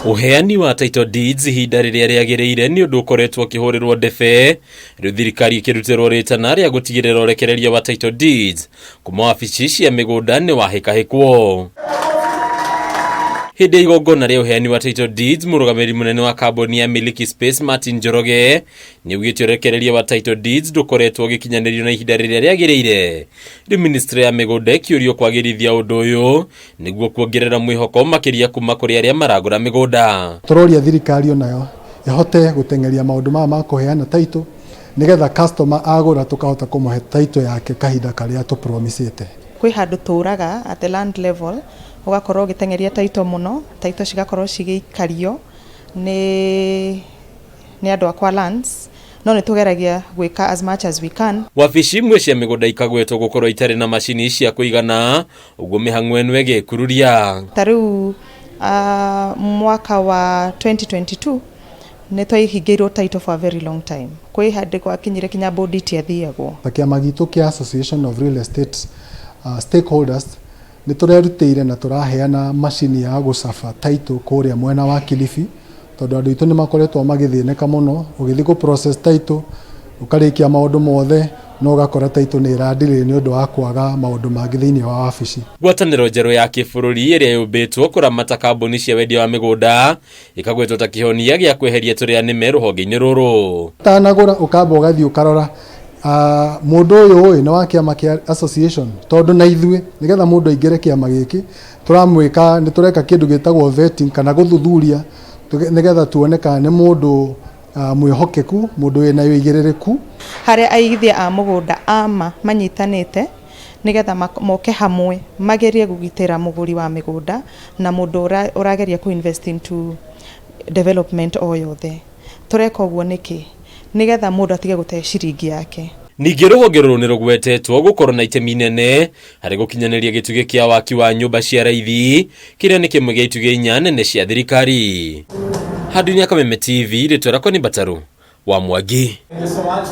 Uheani wa title deeds ihinda riria riagiriire ni undu ukoretwo kihurirwo ndebe riu thirikari ikirutirwo ritana ria gutigirira urekereria wa title deeds kuma wabici cia mĩgũnda ni wahikahikwo. Hindi igongona ria uheani wa title deeds murugamiri munene wa kambuni ya Miliki Space Martin Njoroge ni ugite urekereria wa title deeds ndukoretwo gikinyanirio na ihinda riria riagiriire. Riu ministry ya mĩgũnda kũũrio kwagirithia undu uyu niguo kuongerera mwihoko makiria kuma kuri aria maragura mĩgũnda. Turoria thirikari onayo ihote gutengeria maundu ma kuheana title nigetha customer agura tukahota kumuhe title yake kahinda karia tu promisete. Kwi handu turaga at the land level ugakorwo gitengeria title muno, title cigakorwo cigikario ni andu akwa lands, no nitugeragia gwika as much as we can. Wabici imwe cia mĩgũnda ikagwetwo gukorwo itari na macini cia kuigana uguo mĩhang'o ĩno ĩgĩkururia. Tariu mwaka wa 2022 nitwaihingĩirwo title for a very long time. Kwi handi gwakinyire kinya board tiathiagwo. Kĩama gitu kia Association of Real Estate Stakeholders niturerutĩire na turaheana macini ya gucaba title kuria mwena wa Kilifi, tondu andu itu ni makoretwo magithineka muno ugithi ku process title ukarikia maundu mothe no gakora title ni iradire ni undu wa kwaga maundu mangi thiini wa wabici. Ngwatanĩro njerũ ya kĩbũrũri iria yũmbĩtwo kũramata kambuni cia wendia wa mĩgũnda ikagwetwo ta kĩhonia gĩa kweheria tũrĩanĩme rũhonge-inĩ rũrũ. Tanagũra ukamba ugathii ukarora mundu uyu ni wa kiama kia association, tondu na ithuĩ nigetha mundu aingire kiama giki turamwika ni tureka kindu gitagwo vetting kana guthuthuria nigetha tuoneka ni mundu mwihokeku, mundu wina wĩigĩrĩrĩku. Haria aigithia a mũgũnda ama manyitanĩte nigetha moke hamwe magerie gũgitĩra mũgũri wa mĩgũnda na mundu urageria ku invest into development o yothe. Tureka ũguo niki nigetha mundu atige gũte ciringi yake. Ningĩ rũhonge rũrũ nĩ rũgwetetwo gũkorwo na itemi inene harĩ gũkinyanĩria gĩtugĩ kĩa waki wa nyũmba cia raithi kĩrĩa nĩ kĩmwe gĩa itugĩ inya nene cia thirikari. Handũ-inĩ ya Kameme TV rĩtwa rĩakwa nĩ Mbataru wa Mwangi.